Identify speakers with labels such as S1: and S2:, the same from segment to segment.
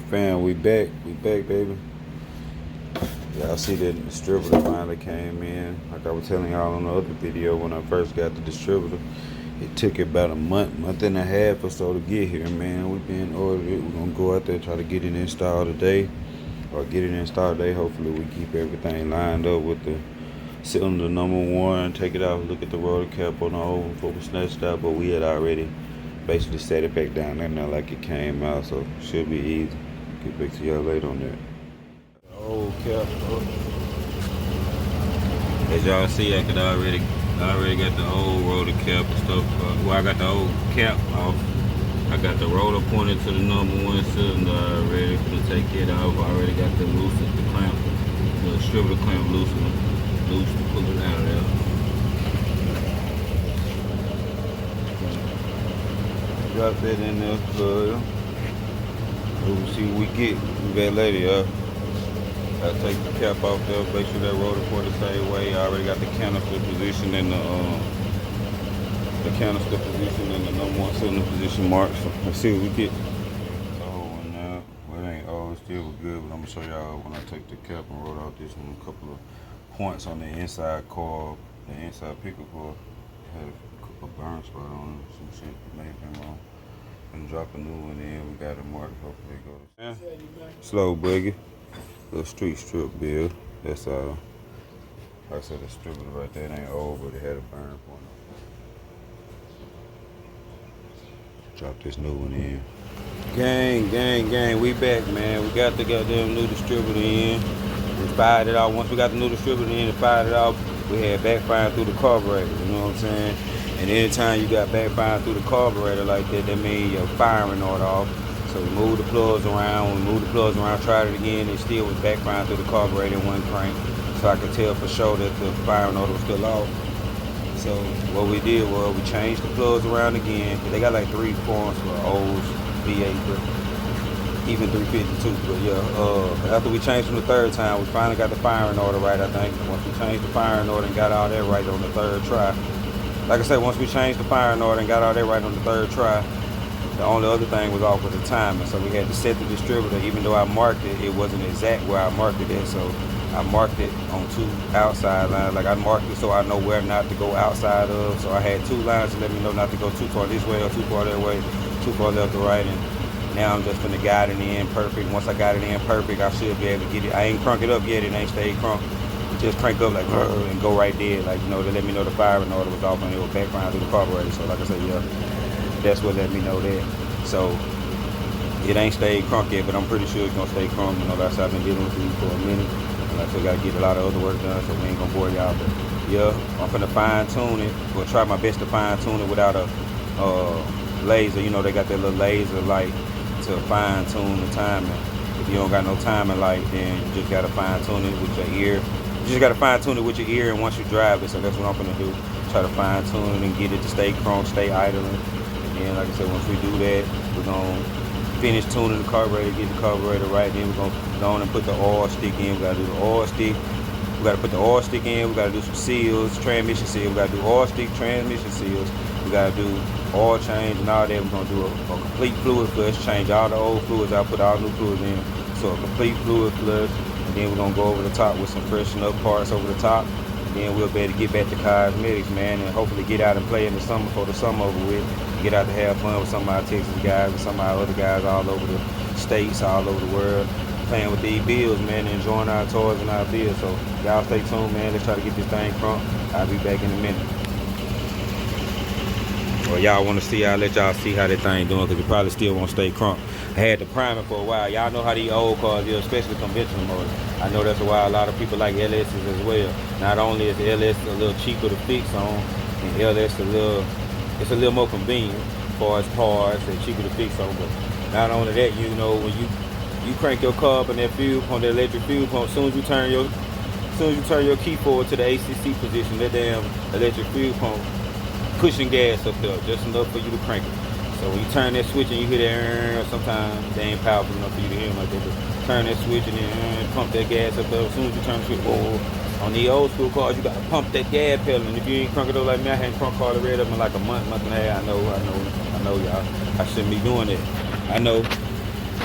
S1: Fam, we back, baby. Y'all see that the distributor finally came in. Like I was telling y'all on the other video, when I first got the distributor, it took about a month and a half or so to get here, man. We've been ordered it. We're gonna go out there, try to get it installed today, or get it installed today. Hopefully we keep everything lined up with the cylinder number one, take it out, look at the rotor cap on the old before we snatched it out, but we had already basically set it back down there now like it came out, so should be easy. Get back to y'all later on that. Old cap up. As y'all see, I already got the old rotor cap and stuff. Well, I got the old cap off. I got the rotor pointed to the number one cylinder already. Gonna take it off. I already got the clamp, the distributor clamp loose to pull it out of there. Drop that in there, so we'll see what we get. We back later, y'all. I take the cap off there, make sure that rotor point the same way. I already got the canister position and the number one cylinder position marked. So let's see what we get. So now, well, it ain't all still good, but I'm gonna show y'all when I take the cap and rotor out this one. A couple of points on the inside coil, the inside picker coil. Had a couple of burn spot on it, some shit may have been wrong. And drop a new one in, we got it marked, hopefully it goes. Yeah. Slow boogie. Little street strip build. That's all. Like I said, the distributor right there, it ain't old, but it had a burn point on it. Drop this new one in. Gang, we back, man. We got the goddamn new distributor in. We fired it out. Once we got the new distributor in and fired it out, we had backfiring through the carburetor, you know what I'm saying? And anytime you got backfiring through the carburetor like that, that means your firing order off. So we moved the plugs around. When we moved the plugs around, tried it again, it still was backfiring through the carburetor in one crank. So I could tell for sure that the firing order was still off. So what we did was we changed the plugs around again. They got like 3 forms for O's, V8, but even 352. But yeah, after we changed them the third time, we finally got the firing order right, I think. Once we changed the firing order and got all that right on the third try. Like I said, once we changed the firing order and got all that right on the third try, the only other thing was off with the timing, so we had to set the distributor. Even though I marked it, it wasn't exact where I marked it at, so I marked it on 2 outside lines. Like I marked it so I know where not to go outside of. So I had 2 lines to let me know not to go too far this way or too far that way, too far left or right. And now I'm just gonna guide it in perfect. Once I got it in perfect, I should be able to get it. I ain't crunk it up yet, it ain't stayed crunk. Just crank up like and go right there, like, you know, to let me know the firing order was off and it was backfiring through the carburetor. So like I said, yeah, that's what let me know that. So it ain't stayed crunk yet, but I'm pretty sure it's gonna stay crunk. You know, that's how I've been dealing with these for a minute. And I still gotta get a lot of other work done, so we ain't gonna bore y'all. But yeah, I'm gonna fine tune it, or try my best to fine tune it without a laser. You know, they got that little laser light to fine tune the timing. If you don't got no timing light, then you just gotta fine tune it with your ear. You just gotta fine tune it with your ear, and once you drive it, so that's what I'm gonna do. Try to fine tune it and get it to stay crunk, stay idling. And then, like I said, once we do that, we're gonna finish tuning the carburetor, get the carburetor right. Then we're gonna go on and put the oil stick in. We gotta do the oil stick. We gotta put the oil stick in. We gotta do some seals, transmission seals. We gotta do oil stick, transmission seals. We gotta do oil change and all that. We're gonna do a complete fluid flush, change all the old fluids out, put all new fluids in. So a complete fluid flush. And then we're gonna go over the top with some freshen up parts over the top. And then we'll be able to get back to cosmetics, man, and hopefully get out and play in the summer before the summer over with. Get out to have fun with some of our Texas guys and some of our other guys all over the states, all over the world, playing with these bills, man, and enjoying our toys and our bills. So y'all stay tuned, man. Let's try to get this thing crunk. I'll be back in a minute. Well, y'all want to see, I'll let y'all see how that thing doing, because it probably still won't stay crunk. I had to prime it for a while. Y'all know how these old cars is, especially conventional motors. I know that's why a lot of people like LSs as well. Not only is the LS a little cheaper to fix on, and LS it's a little more convenient as far as parts and cheaper to fix on, but not only that, you know, when you crank your car up in that fuel pump, that electric fuel pump, as soon as you turn your key forward to the ACC position, that damn electric fuel pump pushing gas up there just enough for you to crank it. So when you turn that switch and you hear that, sometimes they ain't powerful enough for you to hear them like that, but turn that switch and then pump that gas up there. As soon as you turn the switch, on the old school cars, you gotta pump that gas pedal, and if you ain't crunk it up like me, I hadn't crunk car the red up in like a month and a half. I know, y'all. I shouldn't be doing that. I know.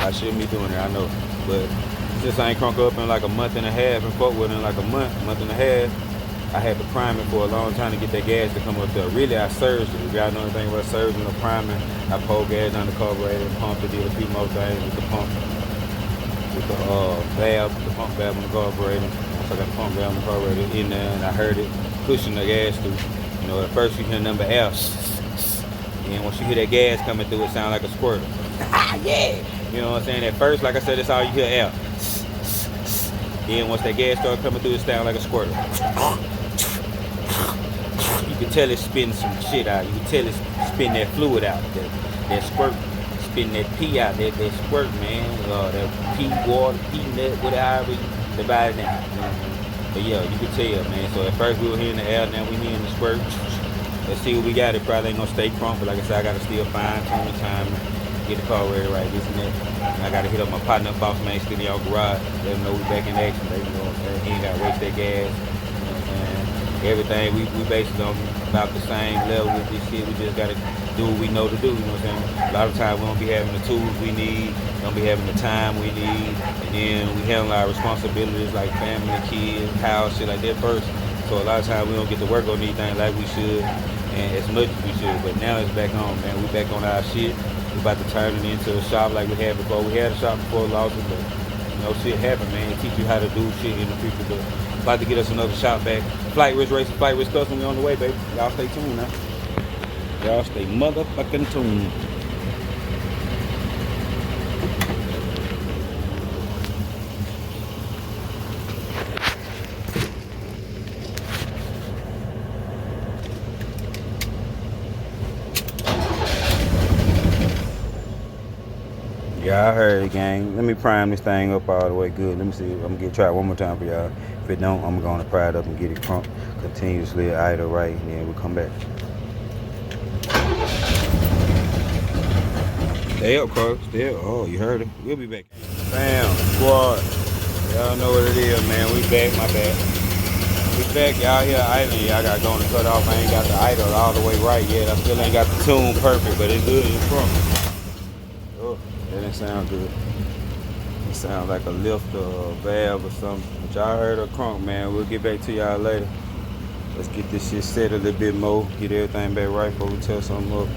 S1: I shouldn't be doing it, I know. But since I ain't crunk up in like a month and a half and fuck with it in like a month and a half, I had to prime it for a long time to get that gas to come up there. Really, I surged it. If y'all know anything about surging or priming, I pulled gas down the carburetor and pumped it, did a few more things with the pump, with the valve, the pump valve on the carburetor. Once I got the pump valve on the carburetor in there and I heard it pushing the gas through. You know, at first you hear number F, and once you hear that gas coming through, it sounds like a squirter. Yeah! You know what I'm saying? At first, like I said, that's all you hear F. Then once that gas started coming through, it sounds like a squirter. You can tell it's spitting some shit out. You can tell it's spitting that fluid out. That squirt, spitting that pee out. That squirt, man. That pee water, pee nut, whatever you divide it down. You know what I mean? But yeah, you can tell, man. So at first we were hearing the air, now we hearing the squirt. Let's see what we got. It probably ain't gonna stay crunk, but like I said, I gotta still fine tune the time, get the car ready right, this and that. And I gotta hit up my partner, Boss Man, Studio Garage, let them know we back in action, baby. You know what I'm saying? He ain't gotta waste that gas. You know what I'm saying? Everything we basically on about the same level with this shit. We just gotta do what we know to do. You know what I'm saying? A lot of times we don't be having the tools we need, don't be having the time we need, and then we handle our responsibilities like family, kids, house, shit like that first. So a lot of times we don't get to work on anything like we should and as much as we should. But now it's back on, man. We back on our shit. We about to turn it into a shop like we had before. We had a shop before, lost it, but you know, shit happen, man. It teach you how to do shit in the future. But about to get us another shop back. Flight Risk Racing, Flight Risk Custom, we on the way, baby. Y'all stay tuned now. Y'all stay motherfucking tuned. Yeah, I heard it, gang. Let me prime this thing up all the way good. Let me see. I'm gonna try it one more time for y'all. If it don't, I'm gonna pry it up and get it crunk continuously idle right, and then we'll come back. Stay up, Carl. Stay up. Oh, you heard it. We'll be back. Bam, squad. Y'all know what it is, man. We back, my bad. We back, y'all here idling. Y'all got going to cut off. I ain't got the idle all the way right yet. I still ain't got the tune perfect, but it's good. It's crunk. Oh, that didn't sound good. It sounds like a lift or a valve or something. But y'all heard a crunk, man. We'll get back to y'all later. Let's get this shit set a little bit more. Get everything back right before we tear something up.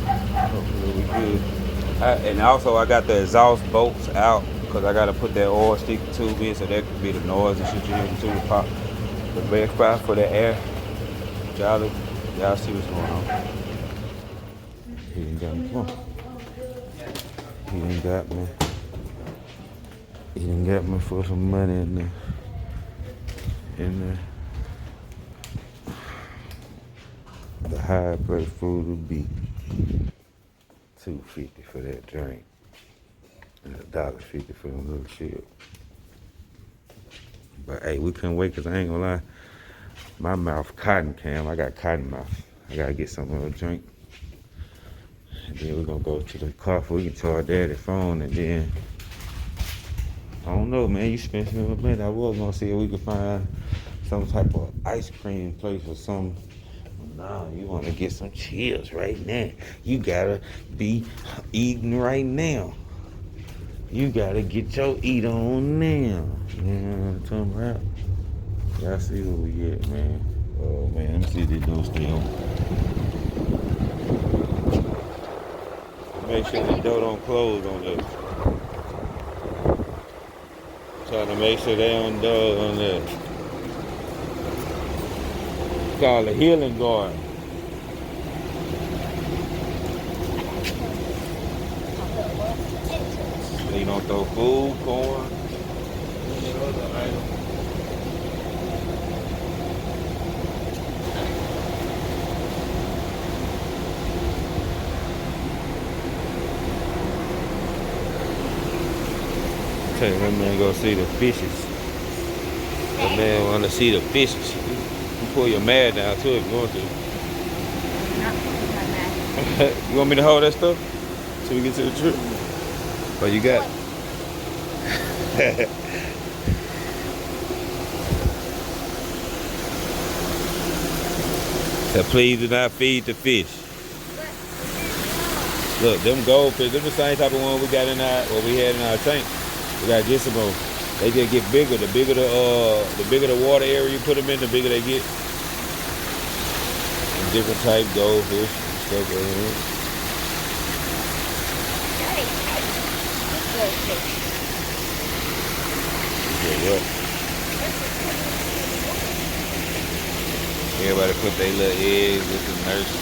S1: Hopefully we good. And also I got the exhaust bolts out because I got to put that oil stick tube in so that could be the noise and shit you hear the tube pop. The back spot for the air. Y'all see what's going on. He didn't got me. Come on. He didn't got me. He didn't got me for some money in there. The high price food would be $2.50 for that drink and $1.50 for them little shit. But hey, we couldn't wait because I ain't gonna lie, my mouth cotton cam. I got cotton mouth. I gotta get something to drink. And then we're gonna go to the car so we can charge daddy's phone, and then I don't know, man. You spent me a minute. I was gonna see if we could find some type of ice cream place or something. No, you want to get some chills right now. You gotta be eating right now. You gotta get your eat on now. You know what I'm talking about? Y'all see what we get, man. Oh man, let me see if this door stay open. Make sure the door don't close on this. Trying to make sure they don't door on this. Called a healing guard. So you don't throw food, corn, any other item. Tell you, that man go see the fishes. That man want to see the fishes. You pull your mat down too if you want to.
S2: Not pulling my mat.
S1: You want me to hold that stuff till we get to the trip? Oh, you got it. So please do not feed the fish. Look, them goldfish, they're the same type of one we got in our, what we had in our tank. We gotta get some more. They just get bigger. The bigger the water area you put them in, the bigger they get. And different type goldfish and stuff like that. Yeah. Everybody put their little eggs with the nurse.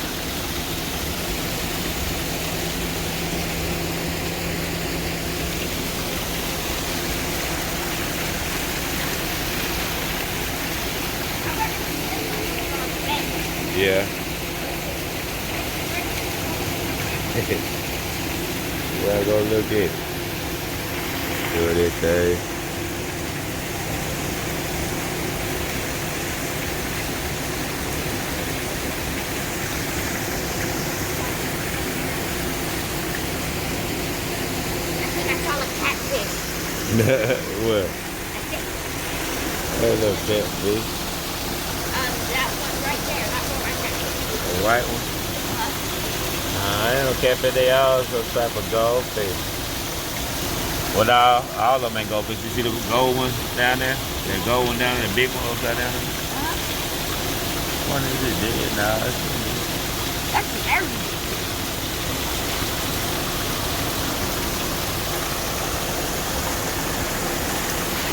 S1: Yeah. Well, go look at it. Do that thing. What? That's a catfish.
S2: That one right there. That one right there.
S1: The white one? I ain't no catfish. They all some type of goldfish. Well, no, all of them ain't goldfish. You see the gold one down there? That gold one down there, the big one upside down there? One is it dead? No,
S2: That's very big.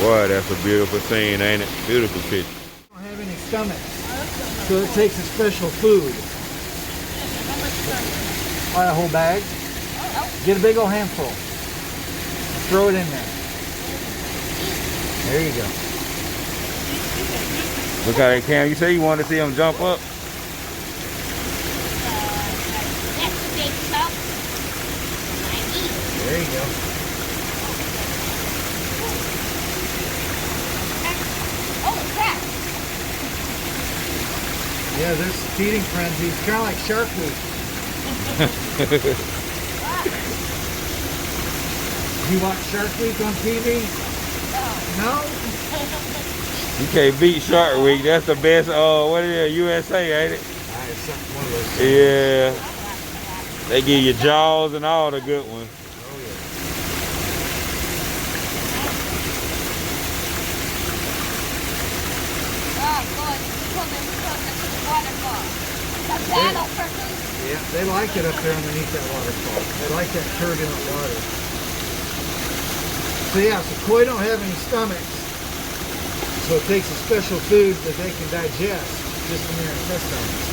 S1: Boy, that's a beautiful scene, ain't it? Beautiful picture.
S3: Don't have any stomach, so it takes a special food. All right, a whole bag. Get a big old handful. Throw it in there. There you go.
S1: Look how they can. You say you want to see them jump up?
S2: That's a big cup.
S3: There you go.
S2: Oh, crap.
S3: Yeah, there's feeding frenzy. It's kind of like Shark Week. You watch Shark Week on TV? No?
S1: You can't beat Shark Week. That's the best. What is it? USA, ain't it?
S3: It's one of those.
S1: Yeah. They give you Jaws and all the good ones.
S3: Oh, yeah.
S2: Oh, boy. We're coming to the waterfall. The battle for food.
S3: Yeah, they like it up there underneath that waterfall. They like that turbulent water. So yeah, so koi don't have any stomachs. So it takes a special food that they can digest just in their intestines.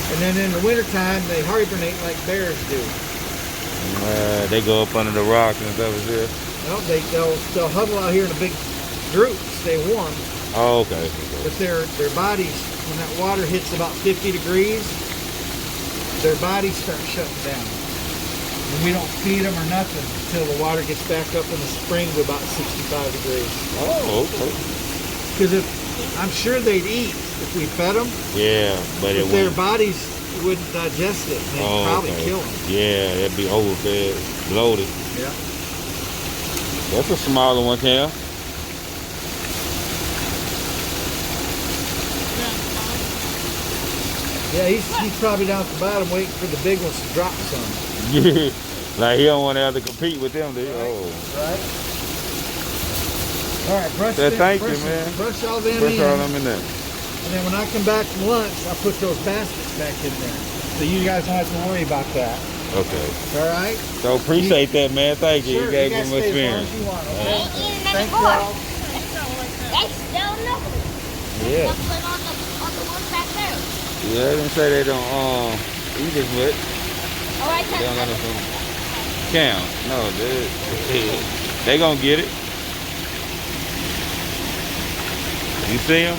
S3: And then in the wintertime, they hibernate like bears do.
S1: They go up under the rocks and stuff. Is it?
S3: Well, they'll huddle out here in a big group to stay warm.
S1: Oh, okay.
S3: But their bodies, when that water hits about 50 degrees, their bodies start shutting down. And we don't feed them or nothing until the water gets back up in the spring to about 65 degrees.
S1: Oh, okay.
S3: Because I'm sure they'd eat if we fed them.
S1: Yeah, but it
S3: Their
S1: wouldn't.
S3: bodies wouldn't digest it, and they'd probably
S1: Okay.
S3: kill them.
S1: Yeah, that'd be overfed, bloated.
S3: Yeah.
S1: That's a smaller one, Cam.
S3: Yeah, he's probably down at the bottom waiting for the big ones to drop some.
S1: Like he don't want to have to compete with them, do you? Oh.
S3: Right. All right, brush
S1: Thank you,
S3: brush,
S1: man.
S3: Brush all them
S1: Brush
S3: in.
S1: all them in there.
S3: And then when I come back from lunch, I'll put those baskets back in there. So you guys don't have to worry about that.
S1: Okay.
S3: All right?
S1: So appreciate that, man. Thank you.
S3: Sure,
S1: you gave
S3: guys
S1: me
S3: stay
S1: experience.
S3: as long as you want,
S2: They
S3: okay?
S2: ain't eating
S3: Thank
S2: anymore.
S3: y'all.
S2: They still know.
S1: Yeah.
S2: Don't put on the ones back there.
S1: Yeah, they didn't say they don't eat as much.
S2: All right,
S1: They don't got no food. Cam, no, they gonna get it. You see them?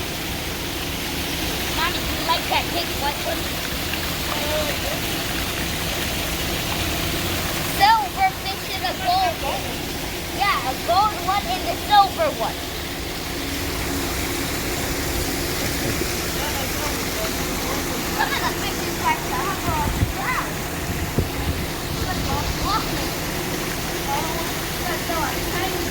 S2: Mommy, you like that big white one? Silver fish and a gold one. Yeah, a gold one and the silver one. Some of the fishes like to hover on the ground. But they're walking. But they're tiny.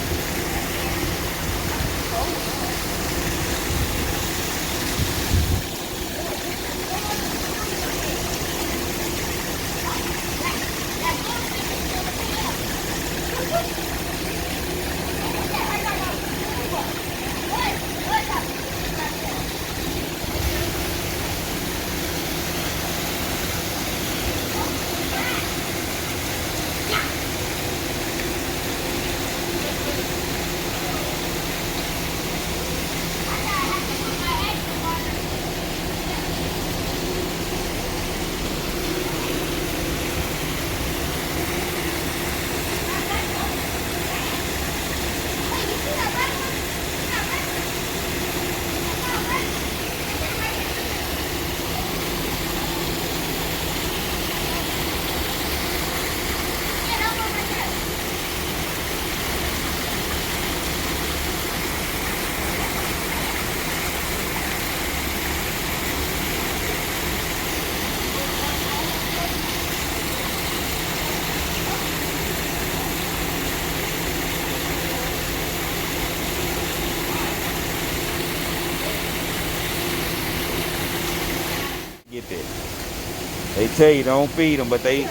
S1: Get that. They tell you don't feed them, but the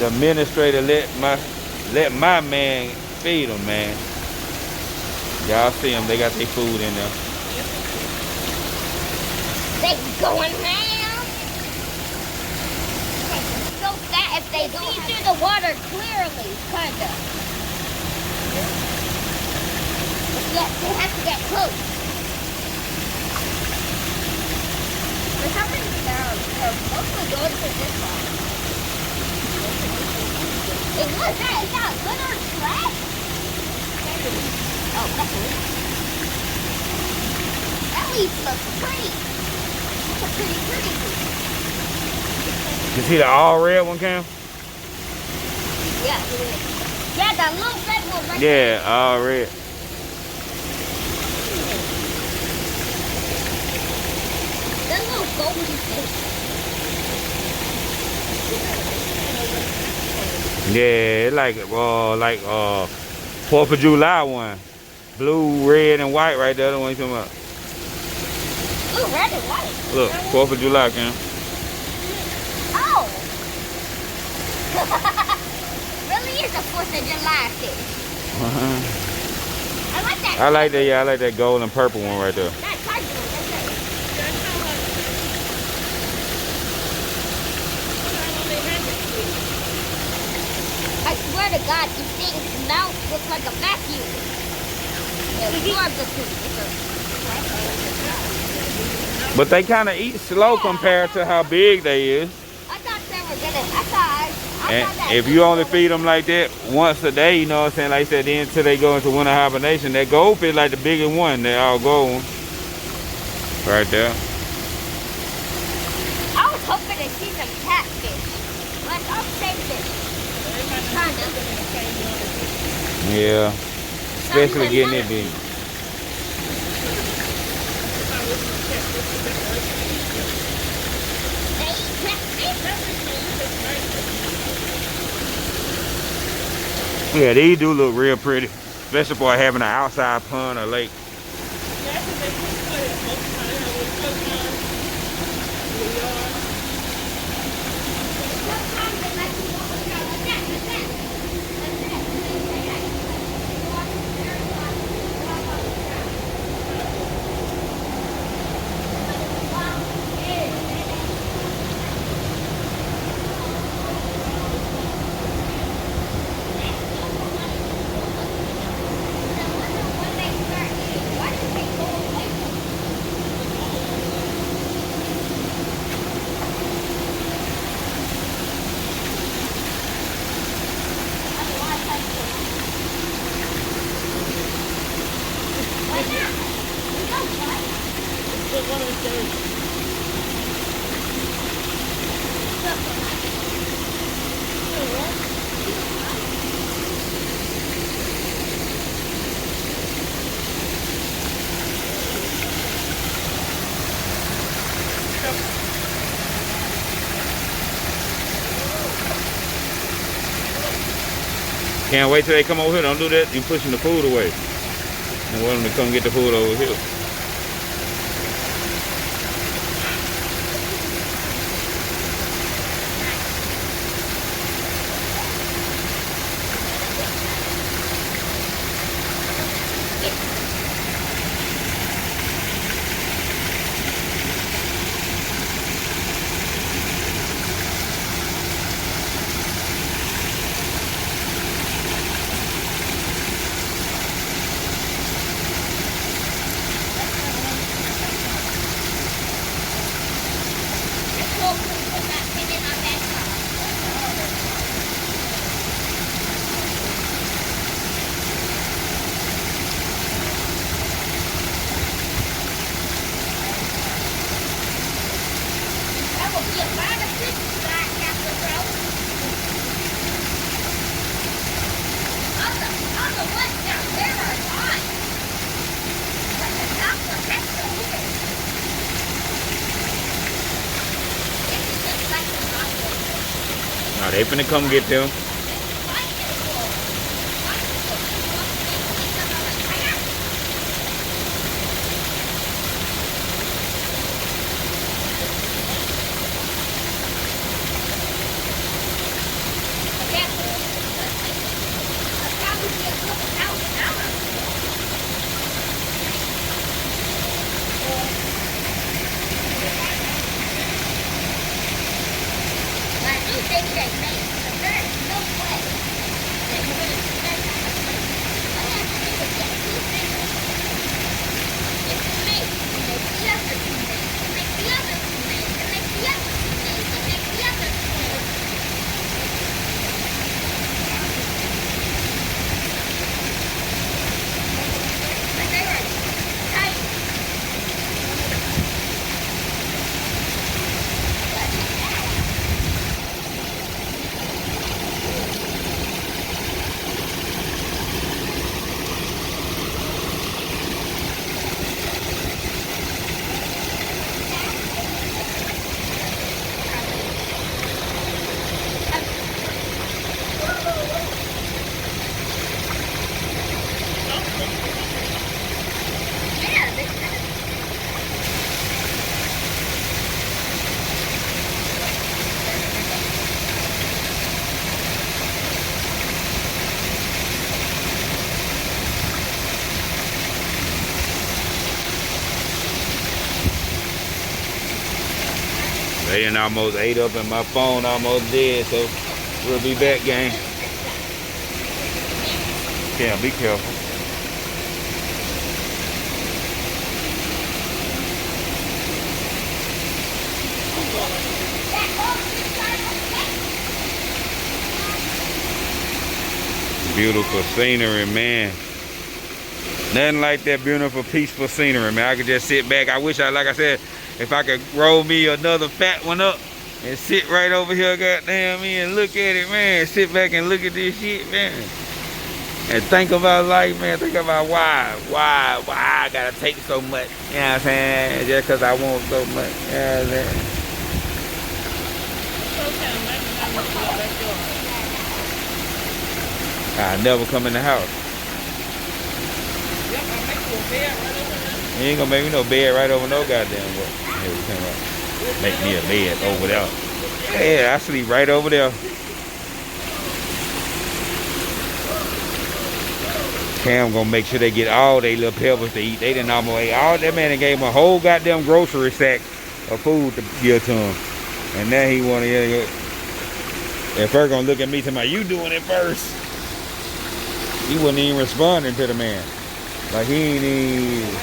S1: administrator let my man feed them, man. Y'all see them? They got their food in there.
S2: They going ham. So that if they see through the water clearly, kinda. Yeah, they have to get close. But how many are mostly going for this one? It was that. Is that good or trash? Oh, that's a leaf. That leaf looks pretty. That's a pretty leaf.
S1: You see the all red one, Cam?
S2: Yeah. Yeah, that little red one right there.
S1: Yeah, all red.
S2: That little golden fish.
S1: Yeah, it's like 4th of July one. Blue, red, and white right there. The one you talking about.
S2: Ooh, red and white.
S1: Look, 4th of July, Cam.
S2: Oh. Really is a 4th of July fish. I like that.
S1: I like that. Yeah, I like that gold and purple one right there.
S2: That tiger one, that's right. I swear to God, these things' mouths look like a vacuum. It absorbs the food.
S1: But they kind of eat slow compared to how big they is.
S2: I thought they were gonna. I thought that.
S1: And if you only feed them like that once a day, you know what I'm saying? Like I said, then until they go into winter hibernation, that goldfish like the biggest one. They all gold. Right there.
S2: I was hoping to see some catfish. Like, I'll save fish. Kinda.
S1: Yeah. Especially getting it big.
S2: They eat catfish.
S1: Yeah, these do look real pretty. Especially for having an outside pond or lake. Can't wait till they come over here. Don't do that. You're pushing the food away. I want them to come get the food over here. Now they finna come get them.
S2: Okay, man, there is no way that you're going to do that kind of thing. All you have to do is get 2 fingers. If you make the other 2 nails, and make the other 2 nails, and make the other 2 nails, and make the other 2 nails. Right there, tight. Yeah, this kind of
S1: They done almost ate up and my phone almost dead, so we'll be back, gang. Yeah, be careful. Beautiful scenery, man. Nothing like that beautiful, peaceful scenery, man. I could just sit back. I wish like I said, if I could roll me another fat one up and sit right over here, goddamn me, and look at it, man. Sit back and look at this shit, man. And think about life, man. Think about why I gotta take so much. You know what I'm saying? Just because I want so much. You know what I'm saying? I never come in the house. You ain't gonna make me no bed right over no goddamn way. Here we come up. Make me a bed over there. Yeah, I sleep right over there. Cam gonna make sure they get all they little pebbles to eat. They didn't almost ate all that. Man and gave him a whole goddamn grocery sack of food to give to him. And now he wanna at first gonna look at me talking about you doing it first. He wasn't even responding to the man. Like he ain't even,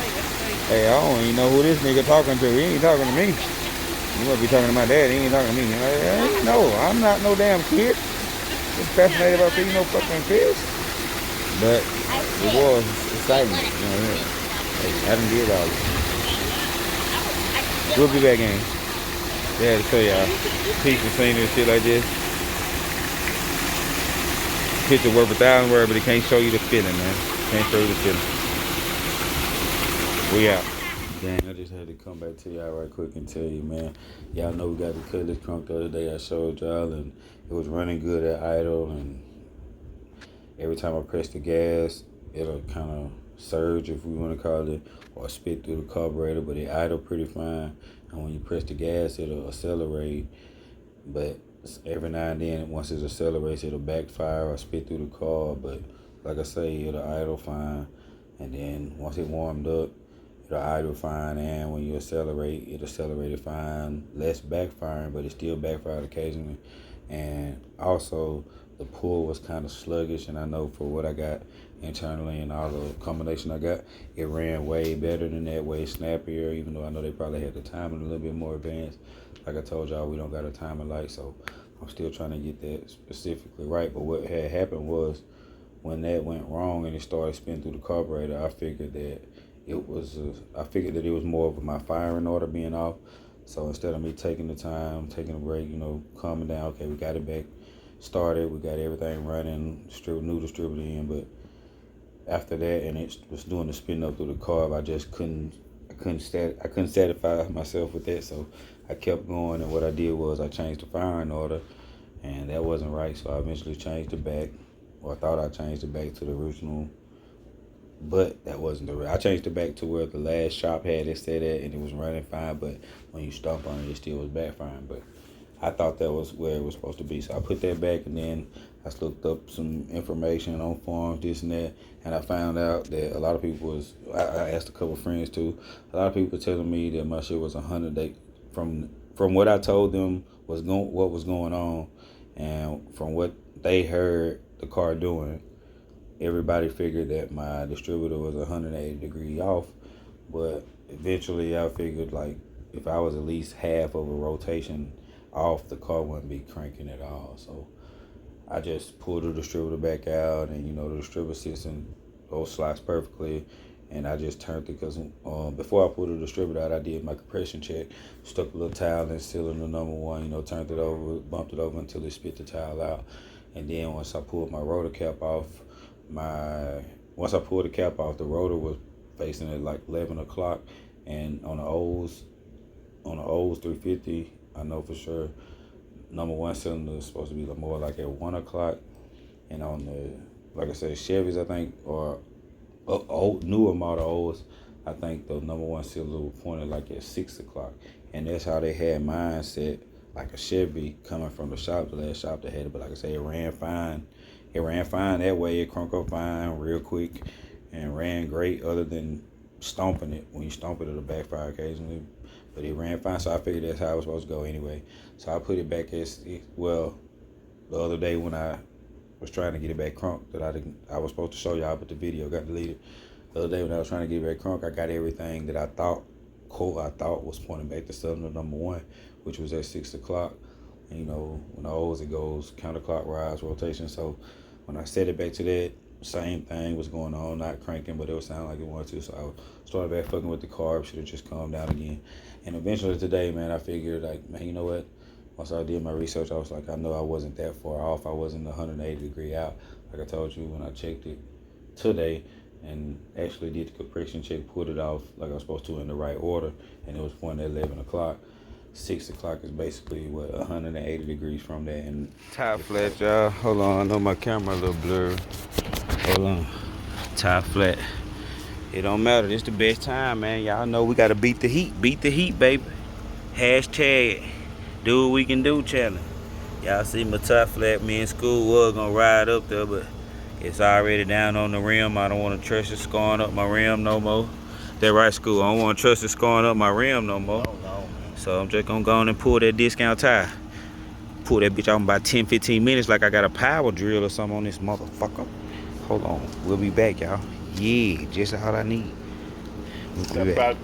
S1: hey, I don't even know who this nigga talking to. He ain't talking to me. He must be talking to my dad. He ain't talking to me. Like, no, I'm not no damn kid. I'm fascinated about feeding no fucking fish. But it was exciting. You know, hey, I done did all this. We'll be back in. Yeah, to show y'all. Peaceful scenery and shit like this. Picture worth 1,000 words, but it can't show you the feeling, man. Can't show you the feeling. We out. Dang, I just had to come back to y'all right quick and tell you, man. Y'all know we got the cutlass trunk the other day I showed y'all, and it was running good at idle, and every time I press the gas, it'll kind of surge, if we want to call it, or spit through the carburetor, but it idle pretty fine. And when you press the gas, it'll accelerate, but every now and then, once it accelerates, it'll backfire or spit through the car. But like I say, it'll idle fine, and then once it warmed up, it'll idle fine, and when you accelerate, it'll accelerate fine, less backfiring, but it still backfired occasionally. And also, the pull was kind of sluggish, and I know for what I got internally and all the combination I got, it ran way better than that, way snappier, even though I know they probably had the timing a little bit more advanced. Like I told y'all, we don't got a timing light, so I'm still trying to get that specifically right. But what had happened was, when that went wrong and it started spinning through the carburetor, I figured that it was more of my firing order being off. So instead of me taking the time, taking a break, calming down, okay, we got it back started, we got everything running, new distributor in, but after that, and it was doing the spin up through the carb, I just couldn't satisfy myself with that, so I kept going, and what I did was I changed the firing order, and that wasn't right, so I eventually changed it back, or I thought I changed it back to the original, but that wasn't the right. I changed it back to where the last shop had it set at, and it was running fine, but when you stomp on it, it still was backfiring, but I thought that was where it was supposed to be, so I put that back, and then I looked up some information on forums, this and that, and I found out that a lot of people I asked a couple of friends too, a lot of people telling me that my shit was 100 day from what I told them what was going on, And from what they heard the car doing, everybody figured that my distributor was 180 degrees off. But eventually I figured like if I was at least half of a rotation off, the car wouldn't be cranking at all. So I just pulled the distributor back out, and the distributor sits in those slots perfectly. And I just turned it because before I pulled the distributor out, I did my compression check, stuck a little towel in cylinder number one, turned it over, bumped it over until it spit the towel out. And then once I pulled my rotor cap off, once I pulled the cap off, the rotor was facing at like 11 o'clock. And on the O's 350, I know for sure, number one cylinder is supposed to be more like at 1 o'clock. And on the, like I said, Chevys, I think, or old, newer model O's, I think the number one cylinder was pointed like at 6 o'clock. And that's how they had mine set, like a Chevy coming from the shop, the last shop they had it. But like I said, it ran fine. It ran fine that way. It crunk up fine real quick and ran great, other than stomping it. When you stomp it, it'll backfire occasionally. But it ran fine, so I figured that's how it was supposed to go anyway. So I put it back as, well, the other day when I was trying to get it back crunk, that I was supposed to show y'all, but the video got deleted. The other day when I was trying to get it back crunk, I got everything that I thought was pointing back to cylinder number one, which was at 6 o'clock. And when I always it goes counterclockwise rotation. So when I set it back to that, same thing was going on, not cranking, but it was sounding like it wanted to. So I started back fucking with the carb, should have just calmed down again. And eventually today, man, I figured like, man, you know what? Once I did my research, I was like, I know I wasn't that far off. I wasn't 180 degree out, like I told you when I checked it today, and actually did the compression check, pulled it off like I was supposed to in the right order, and it was pointing at 11 o'clock. 6 o'clock is basically, 180 degrees from that. And tie flat, y'all. Hold on, I know my camera a little blurry. Hold on. Tie flat. It don't matter. This the best time, man. Y'all know we gotta beat the heat. Beat the heat, baby. Hashtag do what we can do challenge. Y'all see my tie flat. Me and School was gonna ride up there, but it's already down on the rim. I don't want to trust it scoring up my rim no more. That right, School? I don't want to trust it scoring up my rim no more. So I'm just gonna go on and pull that discount tire. Pull that bitch out in about 10-15 minutes like I got a power drill or something on this motherfucker. Hold on. We'll be back, y'all. Yeah, just all I need. We'll be back.